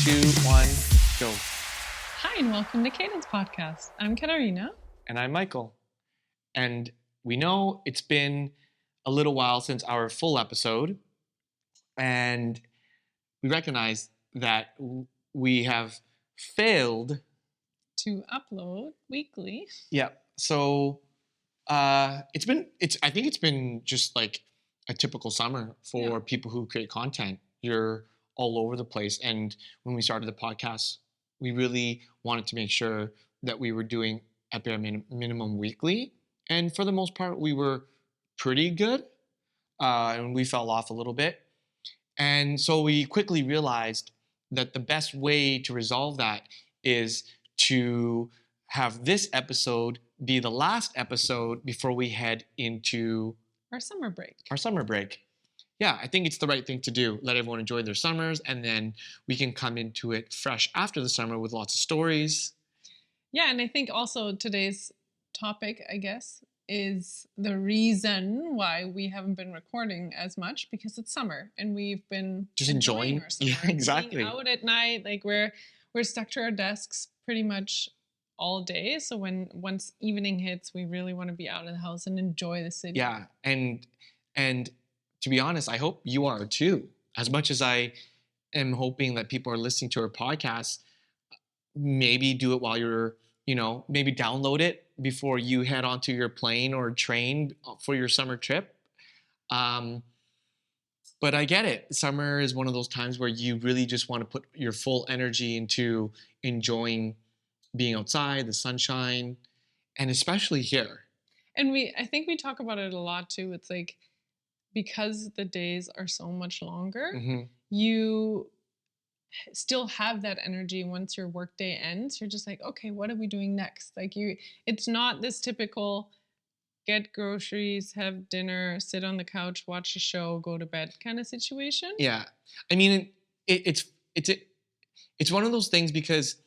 2, 1, go. Hi, and welcome to Cadence Podcast. I'm Katarina. And I'm Michael. And we know it's been a little while since our full episode, and we recognize that we have failed To upload weekly. Yeah. So I think it's been just like a typical summer for people who create content. You're all over the place. And when we started the podcast, we really wanted to make sure that we were doing at bare minimum weekly. And for the most part, we were pretty good. And we fell off a little bit. And so we quickly realized that the best way to resolve that is to have this episode be the last episode before we head into Our summer break. Yeah, I think it's the right thing to do. Let everyone enjoy their summers, and then we can come into it fresh after the summer with lots of stories. Yeah, and I think also today's topic, I guess, is the reason why we haven't been recording as much, because it's summer and we've been just enjoying our summer. Yeah, exactly. Being out at night, like we're stuck to our desks pretty much all day. So once evening hits, we really want to be out of the house and enjoy the city. Yeah, and to be honest, I hope you are too. As much as I am hoping that people are listening to our podcast, maybe do it while you're, maybe download it before you head onto your plane or train for your summer trip. But I get it. Summer is one of those times where you really just want to put your full energy into enjoying being outside, the sunshine, and especially here. And I think we talk about it a lot too. It's like, because the days are so much longer, you still have that energy once your workday ends. You're just like, okay, what are we doing next? Like it's not this typical get groceries, have dinner, sit on the couch, watch a show, go to bed kind of situation. Yeah. I mean, it's one of those things because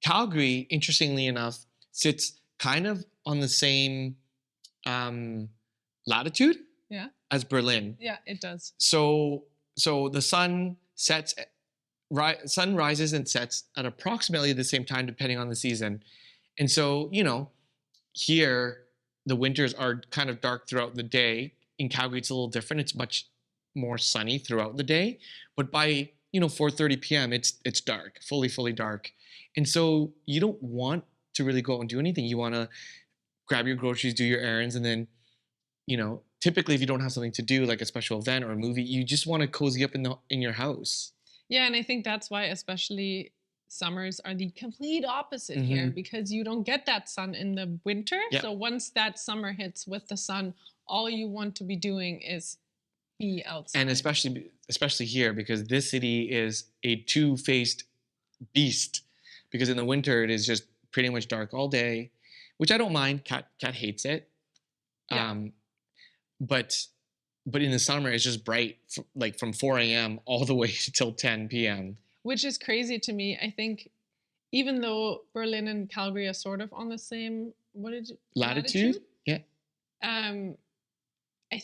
Calgary, interestingly enough, sits kind of on the same latitude as Berlin. Yeah, it does. So the sun rises and sets at approximately the same time, depending on the season. And so, here the winters are kind of dark throughout the day. In Calgary, it's a little different. It's much more sunny throughout the day. But by 4:30 p.m., it's dark, fully dark. And so you don't want to really go out and do anything. You want to grab your groceries, do your errands, and then, typically if you don't have something to do, like a special event or a movie, you just want to cozy up in your house. Yeah, and I think that's why especially summers are the complete opposite here, because you don't get that sun in the winter. Yep. So once that summer hits with the sun, all you want to be doing is be outside. And especially here, because this city is a two-faced beast. Because in the winter, it is just pretty much dark all day, which I don't mind. Kat hates it. Yeah. But in the summer, it's just bright, like from 4 a.m. all the way till 10 p.m. Which is crazy to me. I think even though Berlin and Calgary are sort of on the same, latitude? Yeah. I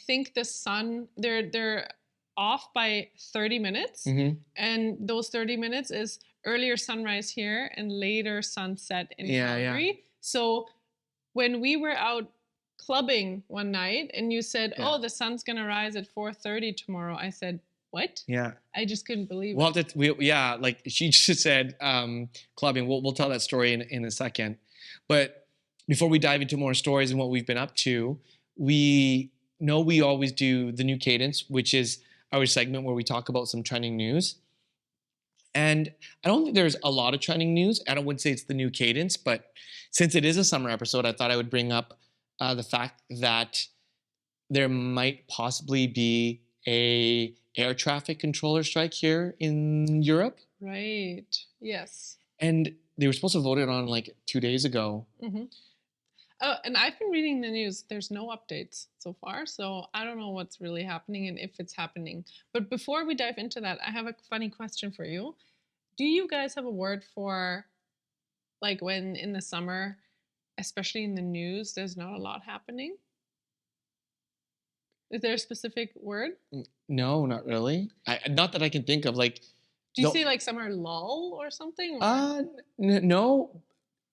think the sun, they're off by 30 minutes. And those 30 minutes is earlier sunrise here and later sunset in Calgary. Yeah. So when we were out clubbing one night and you said, oh, the sun's going to rise at 4:30 tomorrow, I said, what? Yeah. I just couldn't believe it. Like she just said, clubbing. We'll tell that story in a second. But before we dive into more stories and what we've been up to, we know we always do the new Cadence, which is our segment where we talk about some trending news. And I don't think there's a lot of trending news. I wouldn't say it's the new Cadence, but since it is a summer episode, I thought I would bring up the fact that there might possibly be a air traffic controller strike here in Europe. Right. Yes. And they were supposed to vote it on like 2 days ago. Oh, and I've been reading the news. There's no updates so far, so I don't know what's really happening and if it's happening. But before we dive into that, I have a funny question for you. Do you guys have a word for, like, when in the summer, especially in the news, there's not a lot happening? Is there a specific word? No, not really. Not that I can think of. Like, Do you say like summer lull or something?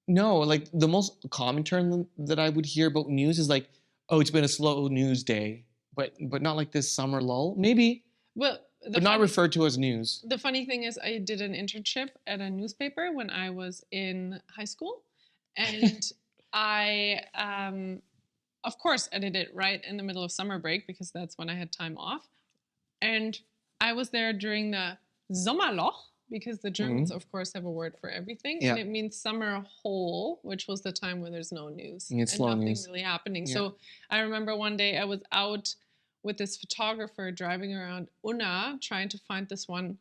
No, like the most common term that I would hear about news is like, oh, it's been a slow news day, but not like this summer lull. Maybe, well, but not referred to as news. The funny thing is, I did an internship at a newspaper when I was in high school, and I, of course, edited it right in the middle of summer break because that's when I had time off, and I was there during the Sommerloch, because the Germans, of course, have a word for everything, and it means summer hole, which was the time when there's no news and nothing really happening. So I remember one day I was out with this photographer driving around Unna trying to find this one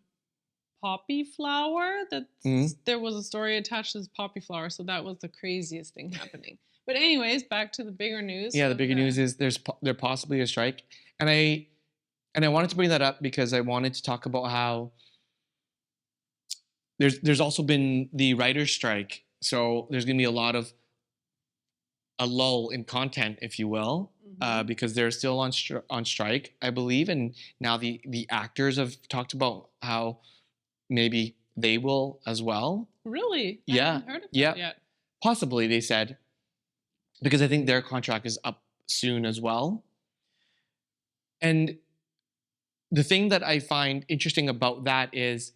poppy flower that there was a story attached to this poppy flower. So that was the craziest thing happening. But anyways, back to the bigger news. Yeah, the bigger news is there possibly a strike, and I wanted to bring that up because I wanted to talk about how there's also been the writer's strike. So there's going to be a lull in content, if you will, because they're still on strike, I believe. And now the actors have talked about how maybe they will as well. Really? Yeah. I haven't heard of that yet. Possibly, they said, because I think their contract is up soon as well. And the thing that I find interesting about that is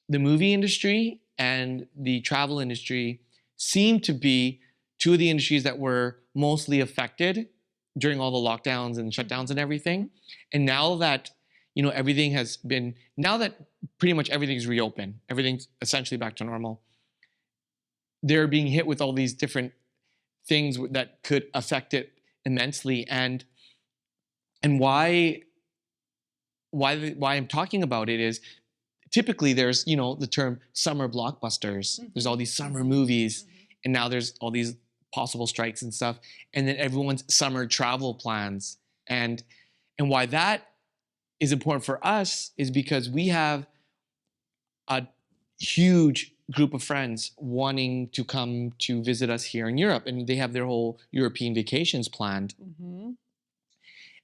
the movie industry and the travel industry seem to be two of the industries that were mostly affected during all the lockdowns and shutdowns and everything. And now that, everything has been, now that pretty much everything's reopened, everything's essentially back to normal, they're being hit with all these different things that could affect it immensely. And why I'm talking about it is, typically there's, the term summer blockbusters. There's all these summer movies, and now there's all these possible strikes and stuff. And then everyone's summer travel plans. And why that is important for us is because we have a huge group of friends wanting to come to visit us here in Europe, and they have their whole European vacations planned.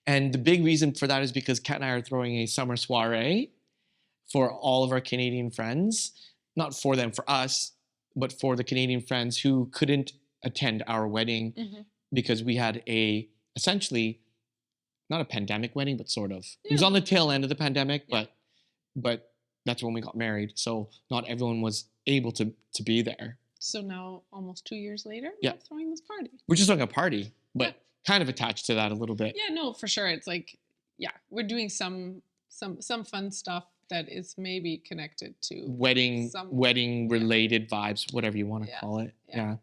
And the big reason for that is because Kat and I are throwing a summer soiree for all of our Canadian friends, not for them, for us, but for the Canadian friends who couldn't attend our wedding because we had essentially not a pandemic wedding, but sort of. It was on the tail end of the pandemic, but that's when we got married. So not everyone was able to be there. So now, almost 2 years later, we're throwing this party. We're just throwing a party, but kind of attached to that a little bit. Yeah, no, for sure. It's like, we're doing some fun stuff that is maybe connected to wedding related vibes, whatever you want to call it. Yeah.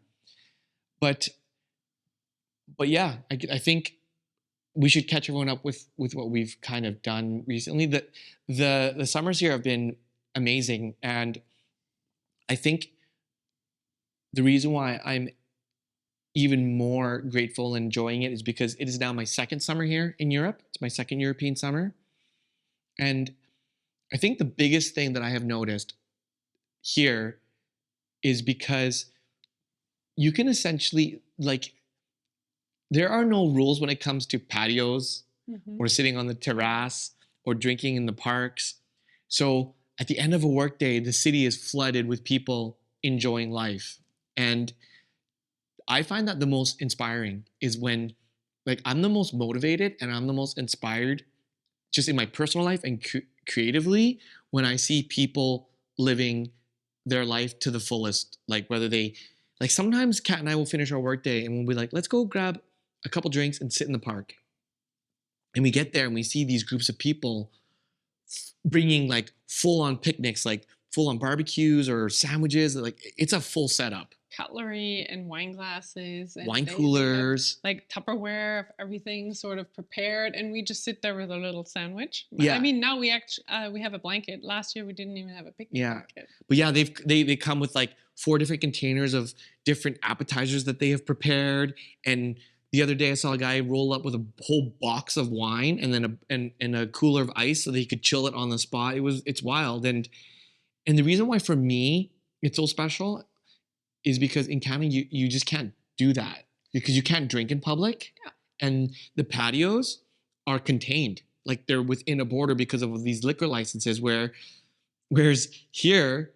But yeah, I think we should catch everyone up with what we've kind of done recently. The summers here have been amazing, and I think the reason why I'm even more grateful and enjoying it is because it is now my second summer here in Europe. It's my second European summer. And I think the biggest thing that I have noticed here is because you can essentially, there are no rules when it comes to patios or sitting on the terrace or drinking in the parks. So at the end of a workday, the city is flooded with people enjoying life. And I find that the most inspiring is when, I'm the most motivated and I'm the most inspired just in my personal life and creatively when I see people living their life to the fullest. Whether they, sometimes Kat and I will finish our workday and we'll be like, let's go grab a couple drinks and sit in the park. And we get there and we see these groups of people bringing full-on picnics, full-on barbecues or sandwiches. It's a full setup. Cutlery and wine glasses and wine coolers, Tupperware of everything sort of prepared, and we just sit there with a little sandwich. Yeah, I mean, now we have a blanket. Last year we didn't even have a picnic blanket. But yeah, they come with 4 different containers of different appetizers that they have prepared. And the other day I saw a guy roll up with a whole box of wine and then a cooler of ice so that he could chill it on the spot. It's wild. And the reason why for me it's so special is because in Canada, you just can't do that because you can't drink in public. Yeah. And the patios are contained. They're within a border because of these liquor licenses where Whereas here,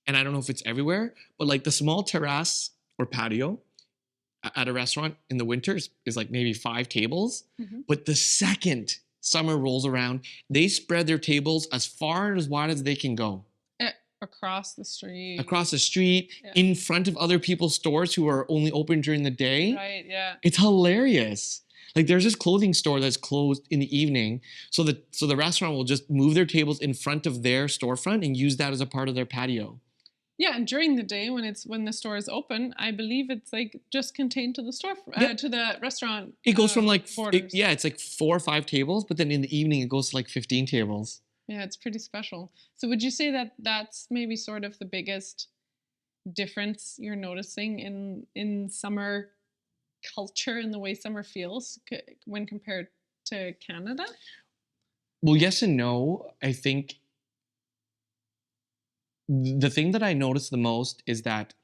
and I don't know if it's everywhere, but like the small terrace or patio at a restaurant in the winters is like maybe 5 tables. But the second summer rolls around, they spread their tables as far and as wide as they can go. Across the street. Across the street, in front of other people's stores who are only open during the day. Right, yeah. It's hilarious. Like there's this clothing store that's closed in the evening. So the restaurant will just move their tables in front of their storefront and use that as a part of their patio. Yeah, and during the day when the store is open, I believe it's like just contained to the store to the restaurant. It goes from like it's like 4 or 5 tables, but then in the evening it goes to like 15 tables. Yeah, it's pretty special. So would you say that that's maybe sort of the biggest difference you're noticing in summer culture and the way summer feels when compared to Canada? Well, yes and no. I think the thing that I notice the most is that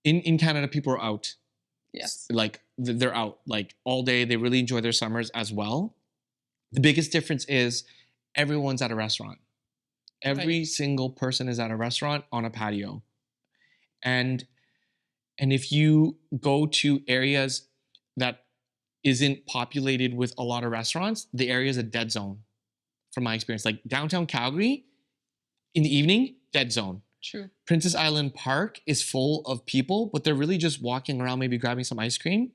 in Canada, people are out. Yes. Like they're out like all day. They really enjoy their summers as well. The biggest difference is everyone's at a restaurant. Every single person is at a restaurant on a patio. And if you go to areas that isn't populated with a lot of restaurants, the area is a dead zone from my experience. Like downtown Calgary, in the evening, dead zone. True. Princess Island Park is full of people, but they're really just walking around, maybe grabbing some ice cream.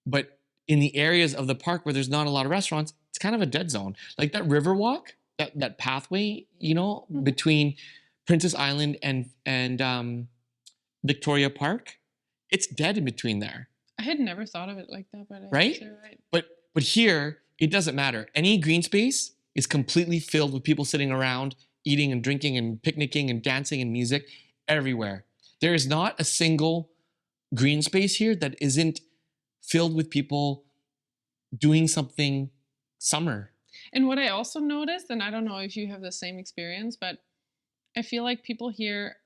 But in the areas of the park where there's not a lot of restaurants, it's kind of a dead zone. Like that river walk, that pathway, between Princess Island and Victoria Park, it's dead in between there. I had never thought of it like that, but right? But here, it doesn't matter. Any green space is completely filled with people sitting around, eating and drinking and picnicking and dancing and music everywhere. There is not a single green space here that isn't filled with people doing something summer. And what I also noticed, and I don't know if you have the same experience, but I feel like people here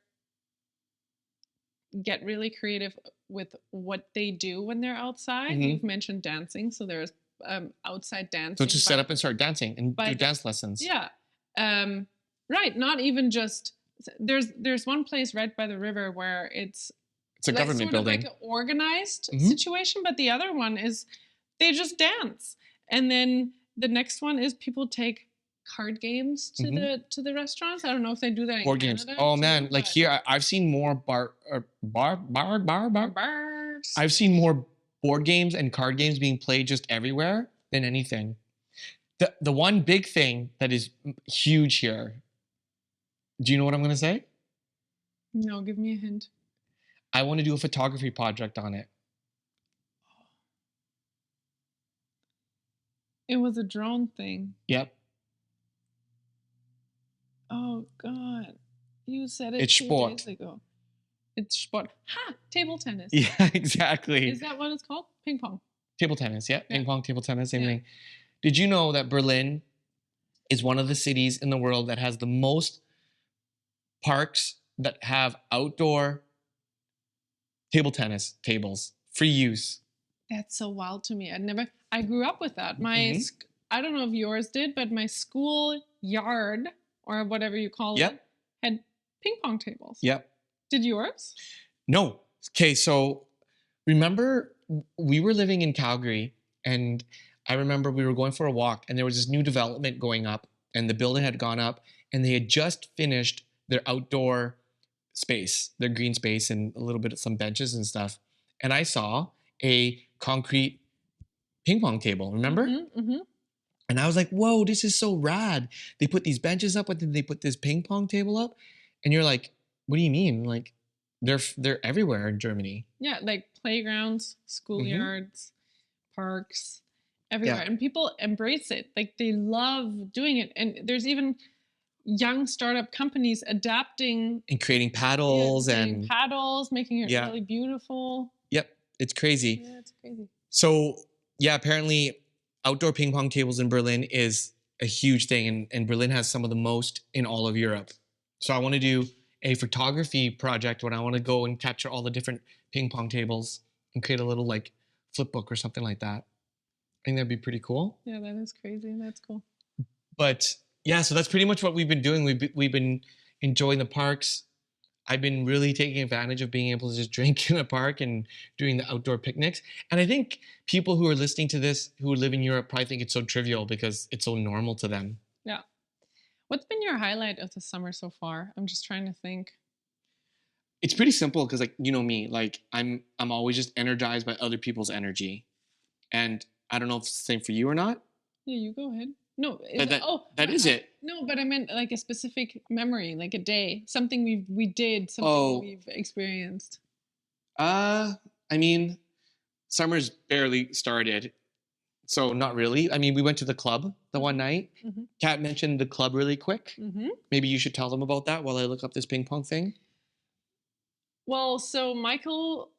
get really creative with what they do when they're outside. You've mentioned dancing, so there's outside dancing. Don't just set up and start dancing and do dance lessons. Yeah. Right. Not even just there's one place right by the river where it's a government sort building. Of like an organized situation, but the other one is they just dance. And then the next one is people take card games to the restaurants. I don't know if they do that in board Canada. Games. Oh man, like here I've seen more bars. I've seen more board games and card games being played just everywhere than anything. The one big thing that is huge here. Do you know what I'm going to say? No, give me a hint. I want to do a photography project on it. It was a drone thing. Yep. Oh God, you said it it's 2 sport. days ago. It's sport. Ha! Table tennis. Yeah, exactly. Is that what it's called? Ping pong. Table tennis, yeah. Ping pong, table tennis, same thing. Did you know that Berlin is one of the cities in the world that has the most parks that have outdoor table tennis tables, free use? That's so wild to me. I grew up with that. I don't know if yours did, but my school yard or whatever you call it had ping pong tables. Yep. Did yours? No. Okay, so remember we were living in Calgary and I remember we were going for a walk and there was this new development going up and the building had gone up and they had just finished their outdoor space, their green space and a little bit of some benches and stuff. And I saw a concrete ping pong table, remember? And I was like, whoa, this is so rad. They put these benches up, but then they put this ping pong table up. And you're like, what do you mean? Like, they're everywhere in Germany. Yeah, like playgrounds, schoolyards, parks, everywhere. And people embrace it. Like, they love doing it. And there's even young startup companies adapting. And creating paddles making it really beautiful. Yep, it's crazy. Yeah, it's crazy. So, yeah, apparently outdoor ping pong tables in Berlin is a huge thing. And Berlin has some of the most in all of Europe. So I want to do a photography project when I want to go and capture all the different ping pong tables and create a little like flip book or something like that. I think that'd be pretty cool. Yeah, that is crazy. That's cool. But Yeah, so that's pretty much what we've been doing. We've been enjoying the parks. I've been really taking advantage of being able to just drink in a park and doing the outdoor picnics. And I think people who are listening to this who live in Europe probably think it's so trivial because it's so normal to them. Yeah. What's been your highlight of the summer so far? I'm just trying to think. It's pretty simple because, like, you know me, like I'm always just energized by other people's energy, and I don't know if it's the same for you or not. Yeah, you go ahead. No, That is it. No, but I meant like a specific memory, like a day, something we did, something Oh, we've experienced. I mean, summer's barely started, so not really. I mean, we went to the club the one night. Mm-hmm. Kat mentioned the club really quick. Mm-hmm. Maybe you should tell them about that while I look up this ping pong thing. Well, so Michael,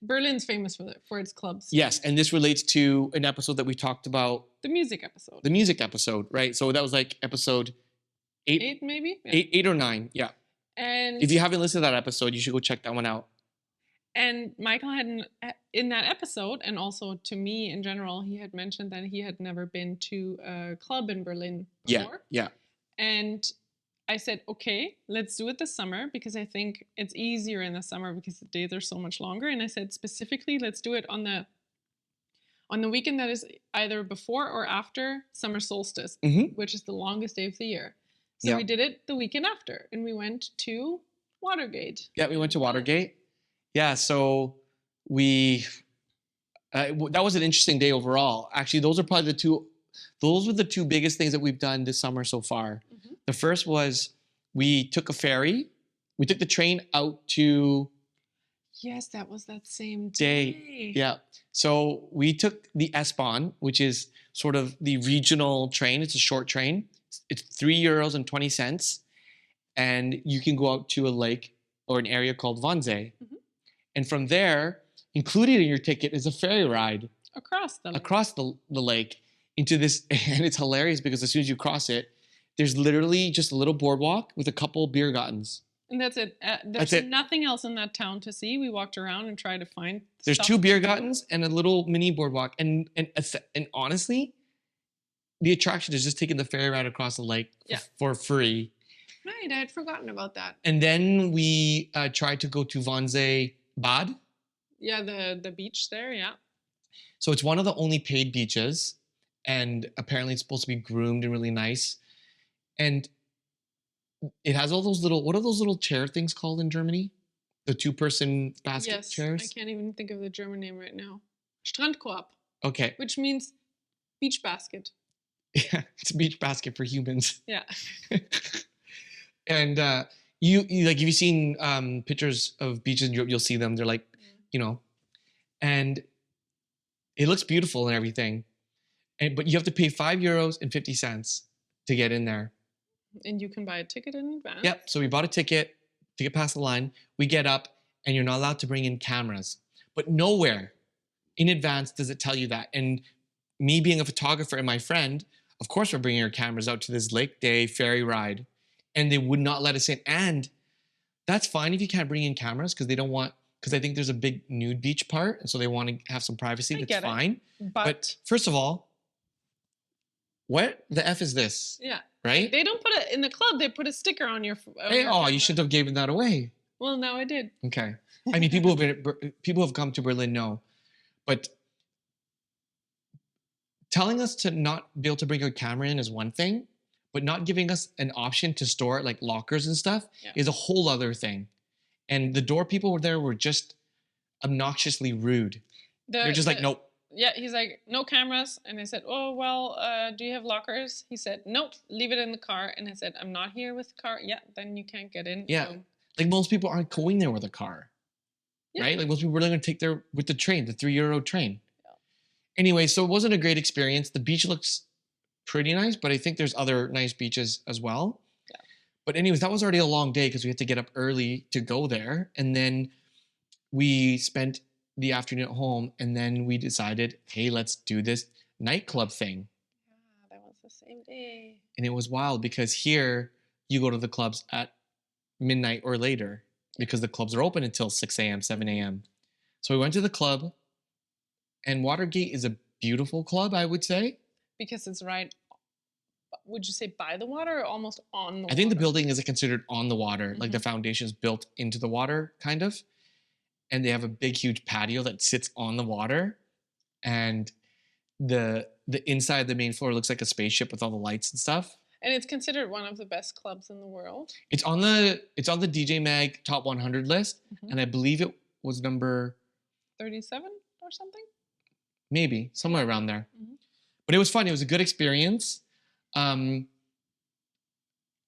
Berlin's famous for its clubs. Yes, and this relates to an episode that we talked about. The music episode. The music episode, right? So that was like episode 8. 8 maybe? Yeah. 8 or 9, yeah. And if you haven't listened to that episode, you should go check that one out. And Michael had, in that episode, and also to me in general, he had mentioned that he had never been to a club in Berlin before. Yeah. And I said, okay, let's do it this summer because I think it's easier in the summer because the days are so much longer. And I said specifically, let's do it on the weekend that is either before or after summer solstice, which is the longest day of the year. So we did it the weekend after, and we went to Watergate. Yeah, we went to Watergate. Yeah, so that was an interesting day overall. Actually, those were the two biggest things that we've done this summer so far. Mm-hmm. The first was we took a ferry. We took the train out to... Yes, that was that same day. Yeah. So we took the S-Bahn, which is sort of the regional train. It's a short train. It's €3.20. And you can go out to a lake or an area called Wannsee. Mm-hmm. And from there, included in your ticket is a ferry ride. Across the lake into this. And it's hilarious because as soon as you cross it, there's literally just a little boardwalk with a couple beer gardens. And that's it. There's nothing else in that town to see. We walked around and tried to find There's stuff 2 beer gardens and a little mini boardwalk. And honestly, the attraction is just taking the ferry ride across the lake for free. Right, I had forgotten about that. And then we tried to go to Wannsee Bad. Yeah, the beach there, yeah. So it's one of the only paid beaches. And apparently it's supposed to be groomed and really nice. And it has all those what are those little chair things called in Germany? The 2-person basket chairs? I can't even think of the German name right now. Strandkorb. Okay. Which means beach basket. Yeah, it's a beach basket for humans. Yeah. And you like, if you've seen pictures of beaches in Europe, you'll see them. They're like, and it looks beautiful and everything. But you have to pay €5.50 to get in there. And you can buy a ticket in advance. Yep. So we bought a ticket to get past the line. We get up and you're not allowed to bring in cameras. But nowhere in advance does it tell you that. And me being a photographer and my friend, of course we're bringing our cameras out to this Lake Day ferry ride. And they would not let us in. And that's fine if you can't bring in cameras because I think there's a big nude beach part. And so they want to have some privacy. That's fine. But first of all, what the F is this? Yeah. Right? They don't put it in the club. They put a sticker on your. You should have given that away. Well, now I did. Okay. I mean, people have come to Berlin know, but telling us to not be able to bring a camera in is one thing, but not giving us an option to store like lockers and stuff is a whole other thing. And the door people were just obnoxiously rude. They're just like, nope. Yeah, he's like, no cameras. And I said, oh, well, do you have lockers? He said, nope, leave it in the car. And I said, I'm not here with the car. Yeah, then you can't get in. Yeah, like most people aren't going there with a car, right? Like most people are going to take with the train, the €3 train. Yeah. Anyway, so it wasn't a great experience. The beach looks pretty nice, but I think there's other nice beaches as well. Yeah. But anyways, that was already a long day because we had to get up early to go there. And then we spent the afternoon at home, and then we decided, hey, let's do this nightclub thing. Yeah, that was the same day. And it was wild because here you go to the clubs at midnight or later because the clubs are open until 6 a.m., 7 a.m. So we went to the club, and Watergate is a beautiful club, I would say. Because it's right would you say by the water or almost on the water? I think the building is considered on the water, like the Mhm. foundation is built into the water, kind of. And they have a big, huge patio that sits on the water, and the inside of the main floor looks like a spaceship with all the lights and stuff. And it's considered one of the best clubs in the world. It's on the DJ Mag Top 100 list, Mhm. and I believe it was number 37 or something. maybe somewhere around there. Mhm. But it was fun. It was a good experience. I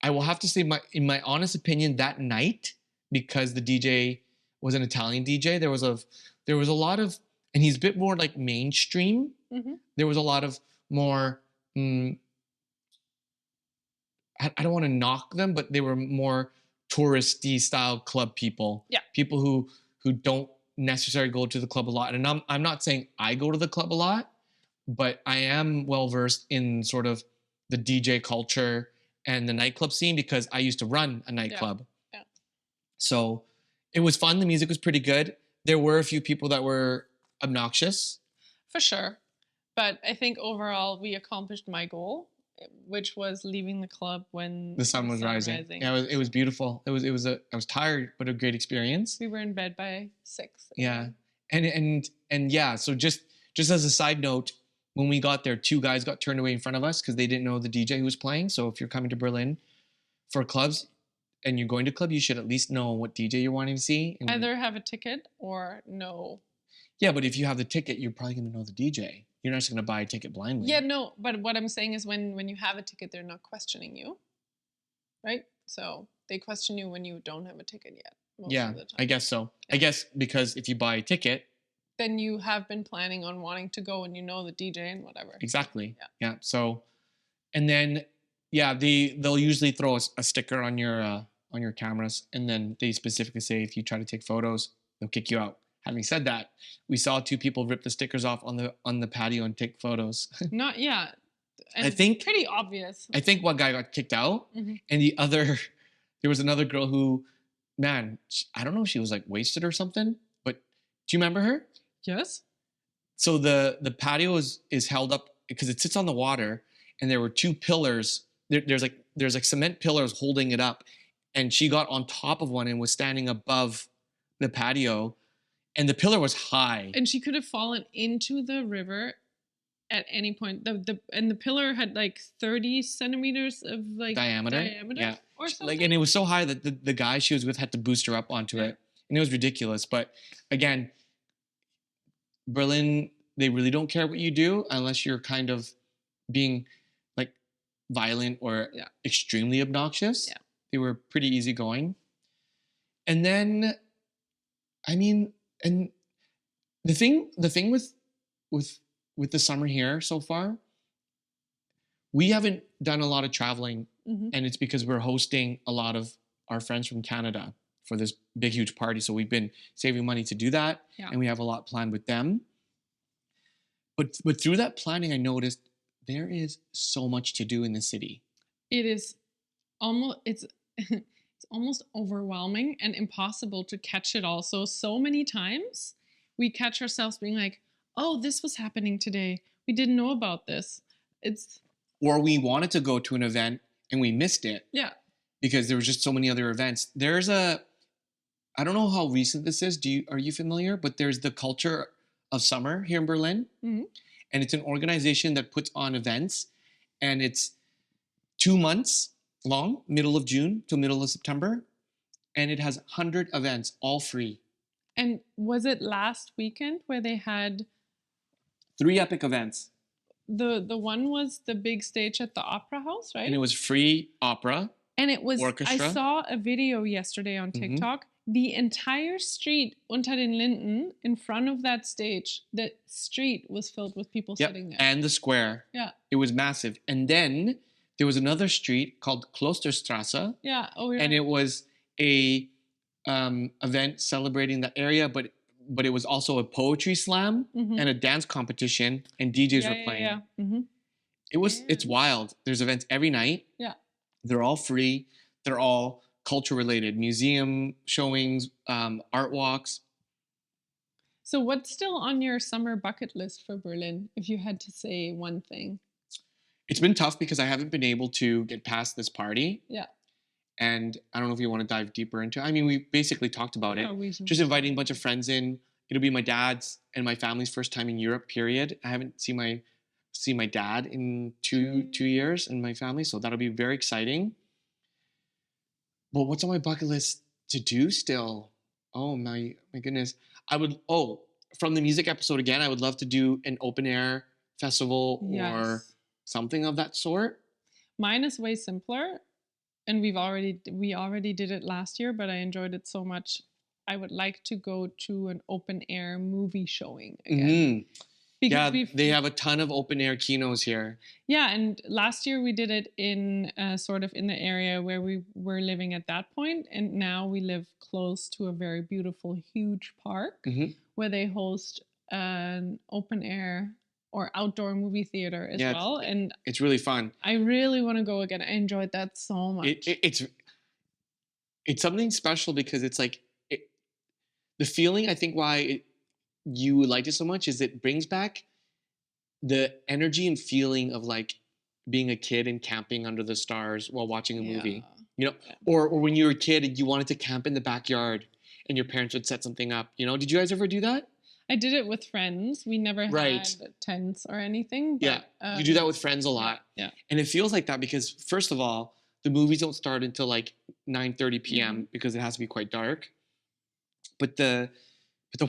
will have to say, in my honest opinion, that night, because the DJ was an Italian DJ, there was a lot of, and he's a bit more like mainstream. Mm-hmm. There was a lot of more. I don't want to knock them, but they were more touristy style club people. Yeah. People who don't necessarily go to the club a lot. And I'm not saying I go to the club a lot, but I am well versed in sort of the DJ culture and the nightclub scene because I used to run a nightclub. Yeah. So it was fun. The music was pretty good. There were a few people that were obnoxious. For sure. But I think overall we accomplished my goal, which was leaving the club when the sun was rising. Yeah, it was beautiful. I was tired, but a great experience. We were in bed by 6. Yeah. And yeah, so just as a side note, when we got there, 2 guys got turned away in front of us because they didn't know the DJ who was playing. So if you're coming to Berlin for clubs and you're going to a club, you should at least know what DJ you're wanting to see. And either have a ticket or no. Yeah, but if you have the ticket, you're probably going to know the DJ. You're not just going to buy a ticket blindly. Yeah, no, but what I'm saying is when you have a ticket, they're not questioning you, right? So they question you when you don't have a ticket yet. Most of the time. I guess so. Yeah. I guess because if you buy a ticket, then you have been planning on wanting to go and you know the DJ and whatever. Exactly. Yeah. So, and then they'll usually throw a sticker on your cameras, and then they specifically say if you try to take photos, they'll kick you out. Having said that, we saw 2 people rip the stickers off on the patio and take photos. Not yeah. And I think pretty obvious. I think one guy got kicked out, Mhm. and there was another girl who, man, I don't know if she was like wasted or something, but do you remember her? Yes. So the patio is held up because it sits on the water, and there were 2 pillars. There's like cement pillars holding it up, and she got on top of one and was standing above the patio, and the pillar was high. And she could have fallen into the river at any point. The pillar had like 30 centimeters of like diameter. Yeah. Or something. Like, and it was so high that the guy she was with had to boost her up onto it, and it was ridiculous. But again, Berlin, they really don't care what you do unless you're kind of being like violent or extremely obnoxious. Yeah. They were pretty easygoing. And then, I mean, and the thing with the summer here so far, we haven't done a lot of traveling, and it's because we're hosting a lot of our friends from Canada for this big, huge party. So we've been saving money to do that, and we have a lot planned with them. But through that planning, I noticed there is so much to do in the city. It is almost it's almost overwhelming and impossible to catch it all. So many times we catch ourselves being like, "Oh, this was happening today. We didn't know about this." Or we wanted to go to an event and we missed it. Yeah. Because there was just so many other events. I don't know how recent this is. Are you familiar? But there's the Culture of Summer here in Berlin. Mm-hmm. And it's an organization that puts on events, and it's 2 months long, middle of June to middle of September. And it has 100 events, all free. And was it last weekend where they had 3 epic events? The one was the big stage at the Opera House, right? And it was free opera. And it was orchestra. I saw a video yesterday on TikTok. The entire street unter den Linden in front of that stage, the street was filled with people sitting there. And the square. Yeah. It was massive. And then there was another street called Klosterstrasse. Yeah. Oh, yeah. And it was a event celebrating the area, but it was also a poetry slam and a dance competition, and DJs were playing. Yeah. Mm-hmm. It's wild. There's events every night. Yeah. They're all free. They're all culture related, museum showings, art walks. So what's still on your summer bucket list for Berlin, if you had to say one thing? It's been tough because I haven't been able to get past this party. Yeah. And I don't know if you want to dive deeper into it. I mean, we basically talked about it. Just inviting a bunch of friends in. It'll be my dad's and my family's first time in Europe, period. I haven't seen my dad in two years and my family, so that'll be very exciting. But what's on my bucket list to do still? Oh my goodness. From the music episode again, I would love to do an open air festival or something of that sort. Mine is way simpler, and we already did it last year, but I enjoyed it so much. I would like to go to an open air movie showing again. Because they have a ton of open air kinos here. Yeah, and last year we did it in sort of in the area where we were living at that point, and now we live close to a very beautiful, huge park where they host an open air or outdoor movie theater as well, and it's really fun. I really want to go again. I enjoyed that so much. It's something special because it's like the feeling. I think why you liked it so much is it brings back the energy and feeling of like being a kid and camping under the stars while watching a movie. You know, or when you were a kid and you wanted to camp in the backyard and your parents would set something up. You know, did you guys ever do that? I did it with friends. We never had tents or anything. But, you do that with friends a lot. Yeah. And it feels like that because, first of all, the movies don't start until like 9:30 p.m. because it has to be quite dark. But the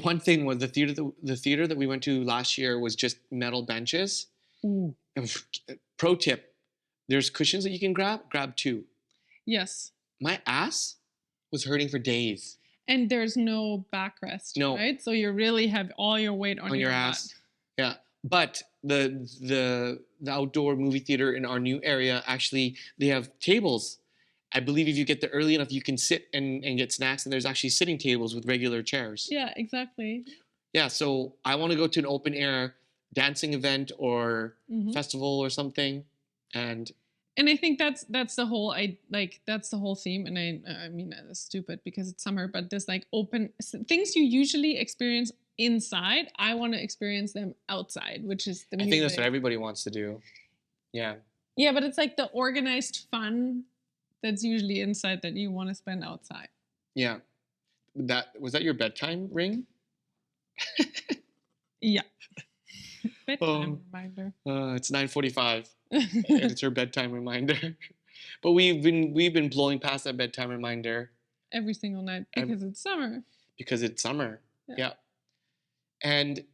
one thing was the theater that we went to last year was just metal benches. Ooh. Pro tip, there's cushions that you can grab 2. Yes. My ass was hurting for days. And there's no backrest, right? So you really have all your weight on your ass. Butt. Yeah. But the outdoor movie theater in our new area, actually, they have tables. I believe if you get there early enough, you can sit and get snacks. And there's actually sitting tables with regular chairs. Yeah, exactly. Yeah, so I want to go to an open air dancing event or festival or something. And I think that's the whole that's the whole theme, and I mean it's stupid because it's summer, but this like open things you usually experience inside, I want to experience them outside, which is the music. I think that's what everybody wants to do. Yeah. Yeah, but it's like the organized fun that's usually inside that you want to spend outside. Yeah. Was that your bedtime ring? Yeah. Bedtime reminder. It's 9:45. And it's her bedtime reminder. But we've been blowing past that bedtime reminder every single night because it's summer. Because it's summer. Yeah. And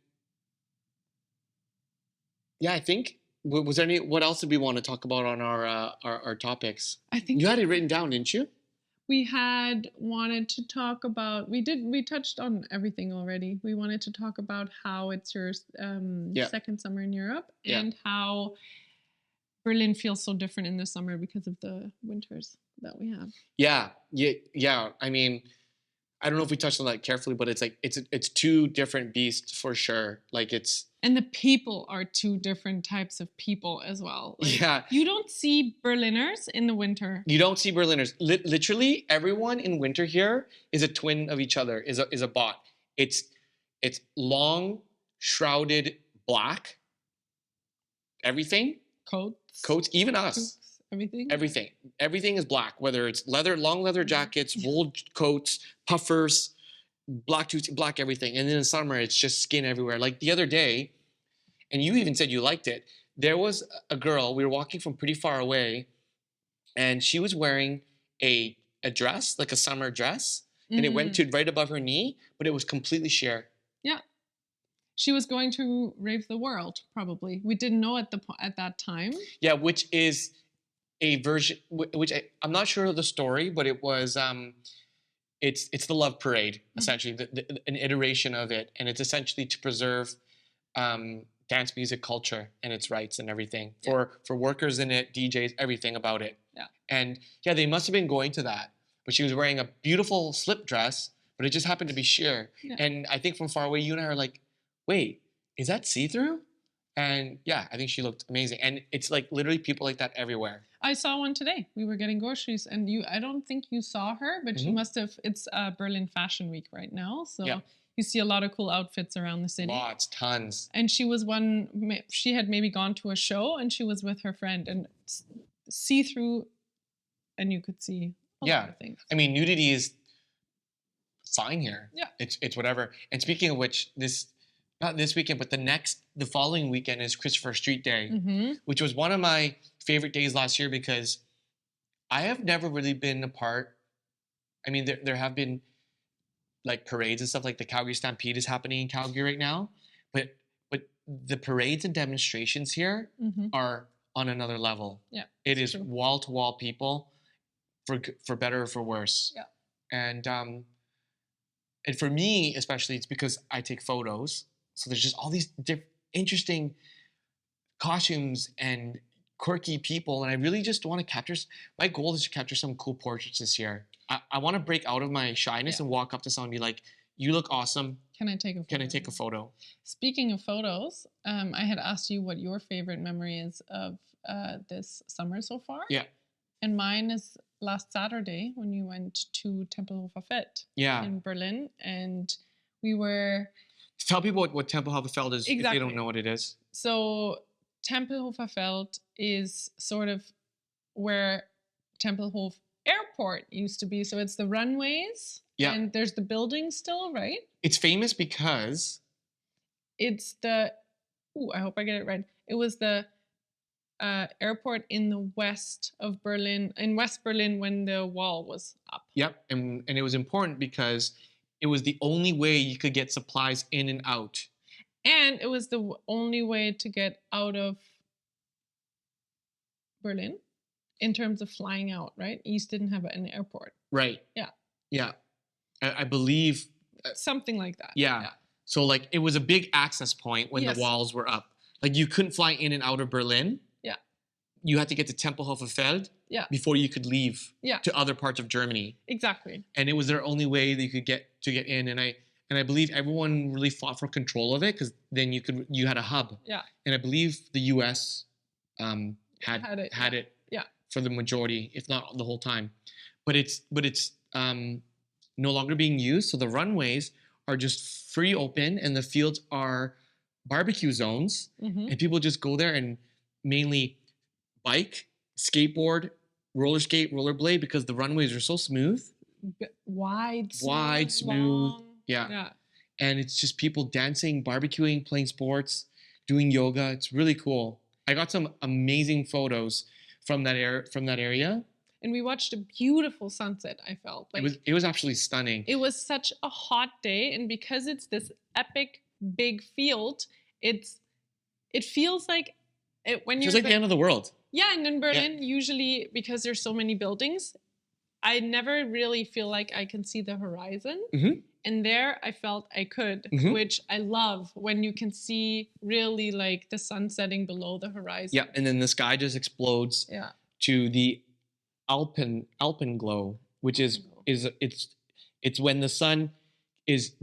yeah, I think was there what else did we want to talk about on our topics? I think you had it written down, didn't you? We had wanted to talk about we touched on everything already. We wanted to talk about how it's your second summer in Europe and how Berlin feels so different in the summer because of the winters that we have. Yeah. I mean, I don't know if we touched on that carefully, but it's like it's two different beasts for sure. Like and the people are two different types of people as well. Like, you don't see Berliners in the winter. You don't see Berliners. Literally, everyone in winter here is a twin of each other. Is a bot. It's long, shrouded black. Everything. Coats, even us. Everything is black, whether it's long leather jackets, wool coats, puffers, black everything. And then in summer, it's just skin everywhere. Like the other day, and you even said you liked it, there was a girl, we were walking from pretty far away, and she was wearing a dress, like a summer dress, and it went to right above her knee, but it was completely sheer. Yeah. She was going to rave the world, probably. We didn't know at that time. Yeah, which is a version, which I'm not sure of the story, but it was, it's the Love Parade, essentially, an iteration of it. And it's essentially to preserve dance music culture and its rights and everything for workers in it, DJs, everything about it. Yeah. And yeah, they must have been going to that. But she was wearing a beautiful slip dress, but it just happened to be sheer. Yeah. And I think from far away, you and I are like, wait, is that see-through? And yeah, I think she looked amazing. And it's like literally people like that everywhere. I saw one today. We were getting groceries and I don't think you saw her, but she must have, it's Berlin Fashion Week right now. So you see a lot of cool outfits around the city. Lots, tons. And she had maybe gone to a show and she was with her friend and see through, and you could see a lot of things. I mean, nudity is fine here. Yeah. It's whatever. And speaking of which, not this weekend, but the following weekend is Christopher Street Day, which was one of my favorite days last year because I have never really been a part. I mean, there have been like parades and stuff, like the Calgary Stampede is happening in Calgary right now, but the parades and demonstrations here are on another level. Yeah, it is wall to wall people, for better or for worse. Yeah, and for me especially, it's because I take photos, so there's just all these interesting costumes and quirky people, and I really just want to capture. My goal is to capture some cool portraits this year. I want to break out of my shyness and walk up to someone and be like, "You look awesome. Can I take a photo?" Can I take a photo? Speaking of photos, I had asked you what your favorite memory is of this summer so far. Yeah. And mine is last Saturday when we went to Tempelhofer Feld in Berlin, and we were. Tell people what Tempelhofer Feld is if they don't know what it is. So Tempelhofer Feld is sort of where Tempelhof Airport used to be. So it's the runways. Yeah. And there's the building still, right? It's famous because it's the. I hope I get it right. It was the airport in the west of Berlin, in West Berlin, when the wall was up. Yep, and it was important because it was the only way you could get supplies in and out. And it was the only way to get out of Berlin in terms of flying out, right? East didn't have an airport. Right. Yeah. Yeah. I believe. Something like that. Yeah. So like it was a big access point when the walls were up. Like you couldn't fly in and out of Berlin. Yeah. You had to get to Tempelhofer Feld before you could leave to other parts of Germany. Exactly. And it was their only way that you could get in. And I believe everyone really fought for control of it because then you had a hub. Yeah. And I believe the US had it for the majority, if not the whole time. But it's no longer being used. So the runways are just free open and the fields are barbecue zones. And people just go there and mainly bike, skateboard, roller skate, rollerblade because the runways are so smooth. Wide, smooth. Long. Yeah. And it's just people dancing, barbecuing, playing sports, doing yoga. It's really cool. I got some amazing photos from that area. And we watched a beautiful sunset, I felt. Like it was absolutely stunning. It was such a hot day, and because it's this epic big field, it feels like when you're like the end of the world. Yeah, and in Berlin, usually because there's so many buildings, I never really feel like I can see the horizon. And there I felt I could, which I love when you can see really like the sun setting below the horizon. Yeah, and then the sky just explodes to the Alpenglow, which is it's when the sun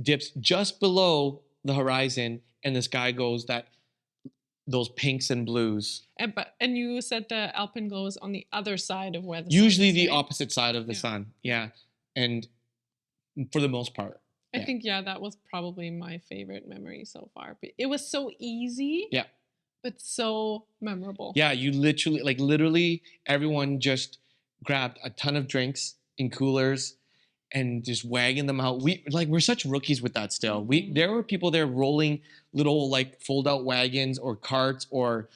dips just below the horizon and the sky goes those pinks and blues. And you said the Alpenglow is on the other side of where the usually sun is the opposite side of the sun. Yeah. And for the most part. I think that was probably my favorite memory so far. But it was so easy. Yeah. But so memorable. Yeah, you literally everyone just grabbed a ton of drinks in coolers and just wagging them out. We're such rookies with that still. There were people there rolling little like fold out wagons or carts or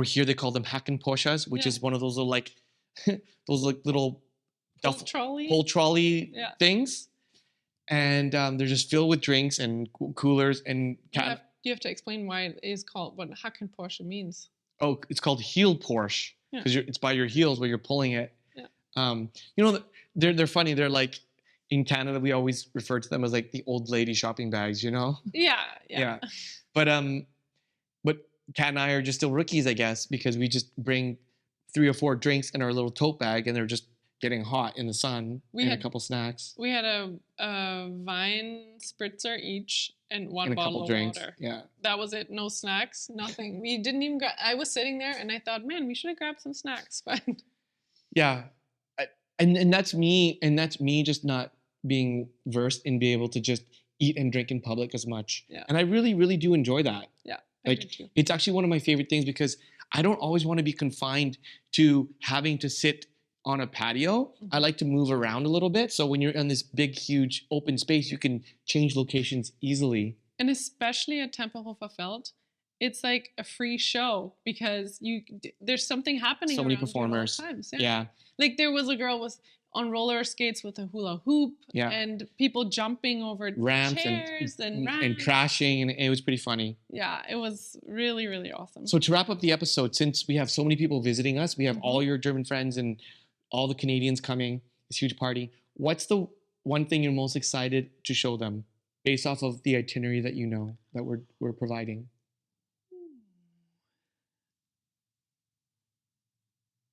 here they call them Hackenposchas, which is one of those little like little pull trolley things. And they're just filled with drinks and coolers and you have to explain why it is called what Hackenporsche means. Oh, it's called heel Porsche because it's by your heels where you're pulling it. Yeah. They're funny. They're like in Canada we always refer to them as like the old lady shopping bags. Yeah. But Kat and I are just still rookies, I guess, because we just bring 3 or 4 drinks in our little tote bag and they're just getting hot in the sun. We had a couple snacks. We had a Wein spritzer each and one bottle of drinks. Water. Yeah. That was it. No snacks, nothing. We didn't even I was sitting there and I thought, man, we should have grabbed some snacks. But yeah. And that's me just not being versed in being able to just eat and drink in public as much. Yeah. And I really, really do enjoy that. Yeah. Like, it's actually one of my favorite things because I don't always want to be confined to having to sit on a patio. I like to move around a little bit. So when you're in this big, huge open space, you can change locations easily. And especially at Tempelhofer Feld, it's like a free show because there's something happening. So many performers. At all times. Yeah. Like there was a girl on roller skates with a hula hoop, yeah. and people jumping over ramps chairs and ramps. And crashing, and it was pretty funny. Yeah, it was really, really awesome. So to wrap up the episode, since we have so many people visiting us, we have all your German friends and all the Canadians coming, this huge party. What's the one thing you're most excited to show them based off of the itinerary that you know that we're providing?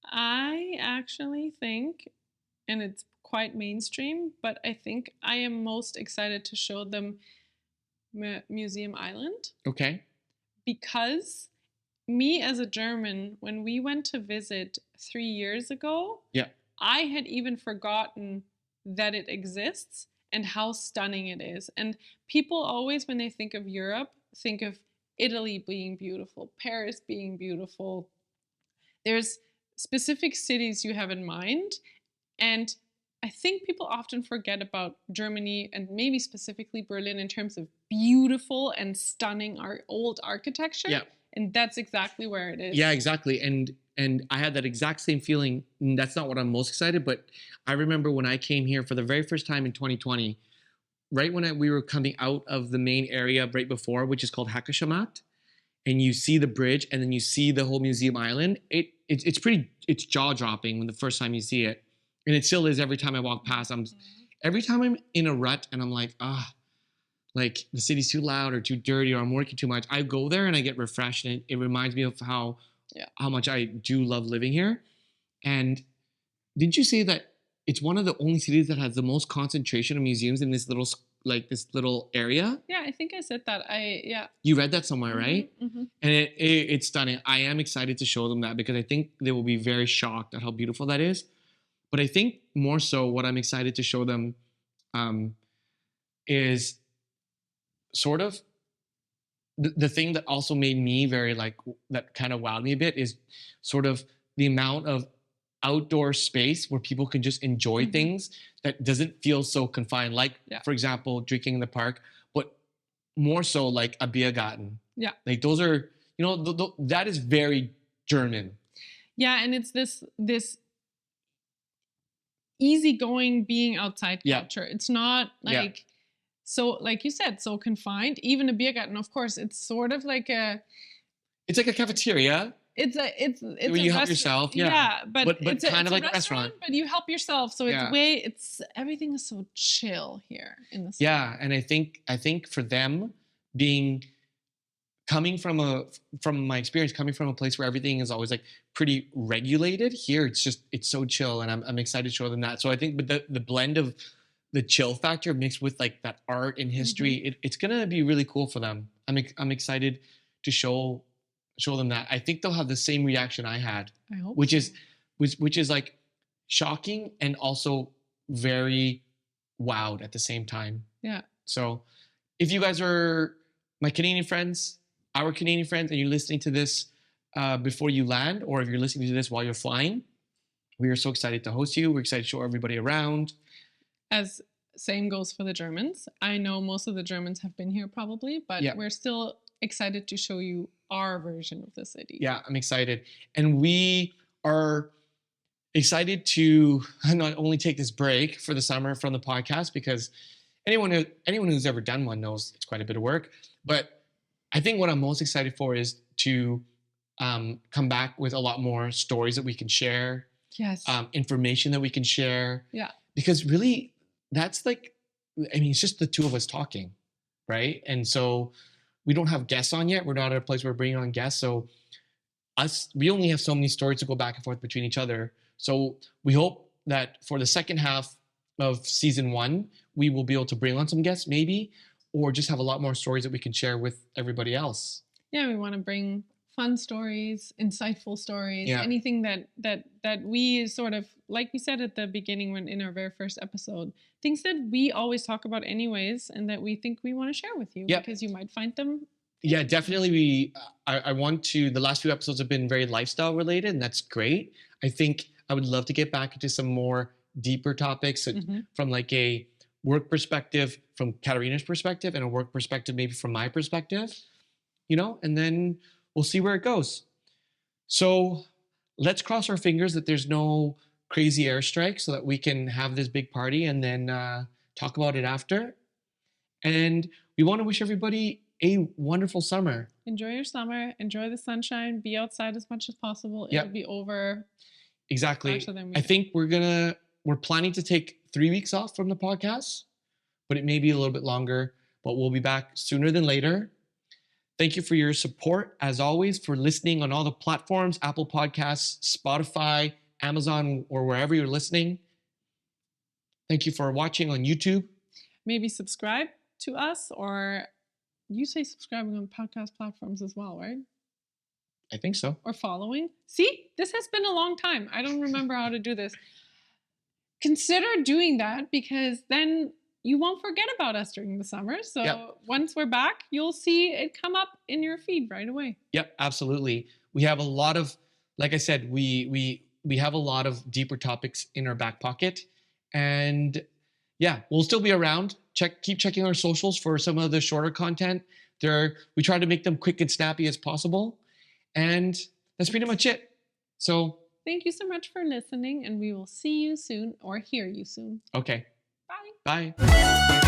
I actually think, and it's quite mainstream, but I think I am most excited to show them Museum Island. Okay. Because me as a German, when we went to visit 3 years ago, I had even forgotten that it exists and how stunning it is. And people always, when they think of Europe, think of Italy being beautiful, Paris being beautiful. There's specific cities you have in mind, and I think people often forget about Germany and maybe specifically Berlin in terms of beautiful and stunning old architecture. Yeah. And that's exactly where it is. Yeah, exactly. And I had that exact same feeling. That's not what I'm most excited, but I remember when I came here for the very first time in 2020, right when we were coming out of the main area right before, which is called Hackeschamat, and you see the bridge and then you see the whole Museum Island. It's jaw-dropping when the first time you see it. And it still is every time I walk past. Every time I'm in a rut and I'm like, like the city's too loud or too dirty or I'm working too much, I go there and I get refreshed, and it reminds me of how much I do love living here. And didn't you say that it's one of the only cities that has the most concentration of museums in this little area? Yeah, I think I said that. You read that somewhere, right? Mm-hmm. And it's stunning. I am excited to show them that because I think they will be very shocked at how beautiful that is. But I think more so what I'm excited to show them is sort of the thing that also made me very that kind of wowed me a bit is sort of the amount of outdoor space where people can just enjoy things that doesn't feel so confined. Like, for example, drinking in the park, but more so like a Biergarten. Yeah. Like those are, that is very German. Yeah, and it's this easygoing being outside culture. It's not like so, like you said, so confined. Even a Biergarten, of course, it's sort of like it's like a cafeteria. It's where you help yourself. Yeah, but it's kind of like a restaurant. But you help yourself, so it's everything is so chill here in the city. Yeah, and I think for them coming from my experience, coming from a place where everything is always like pretty regulated, here it's so chill, and I'm excited to show them that. So I think, but the blend of the chill factor mixed with like that art and history, it's gonna be really cool for them. I'm excited to show them that. I think they'll have the same reaction I had, I hope which is like shocking and also very wowed at the same time. Yeah. So if you guys are my Canadian friends, our Canadian friends, and you're listening to this before you land, or if you're listening to this while you're flying, we are so excited to host you. We're excited to show everybody around. As same goes for the Germans. I know most of the Germans have been here probably, but we're still excited to show you our version of the city. Yeah, I'm excited. And we are excited to not only take this break for the summer from the podcast, because anyone who's ever done one knows it's quite a bit of work, but I think what I'm most excited for is to come back with a lot more stories that we can share. Yes. Information that we can share. Yeah. Because really, that's it's just the two of us talking, right? And so we don't have guests on yet. We're not at a place where we're bringing on guests. So we only have so many stories to go back and forth between each other. So we hope that for the second half of season 1, we will be able to bring on some guests maybe, or just have a lot more stories that we can share with everybody else. Yeah, we want to bring fun stories, insightful stories, Yeah. anything that we sort of, like we said at the beginning when in our very first episode, things that we always talk about anyways and that we think we want to share with you because you might find them. Yeah, definitely. I want to, the last few episodes have been very lifestyle related, and that's great. I think I would love to get back into some more deeper topics from like a work perspective, from Katarina's perspective, and a work perspective maybe from my perspective, and then we'll see where it goes. So let's cross our fingers that there's no crazy airstrike so that we can have this big party and then talk about it after. And we want to wish everybody a wonderful summer. Enjoy your summer. Enjoy the sunshine. Be outside as much as possible. It'll be over. Exactly. I think we're planning to take 3 weeks off from the podcast, but it may be a little bit longer, but we'll be back sooner than later. Thank you for your support, as always, for listening on all the platforms, Apple Podcasts, Spotify, Amazon, or wherever you're listening. Thank you for watching on YouTube. Maybe subscribe to us, or you say subscribing on podcast platforms as well, right? I think so. Or following. See, this has been a long time. I don't remember how to do this. Consider doing that, because then you won't forget about us during the summer. So once we're back, you'll see it come up in your feed right away. Yep, absolutely. We have a lot of, like I said, we have a lot of deeper topics in our back pocket. And yeah, we'll still be around. Keep checking our socials for some of the shorter content. We try to make them quick and snappy as possible. And that's pretty much it. So thank you so much for listening, and we will see you soon or hear you soon. Okay. Bye. Bye.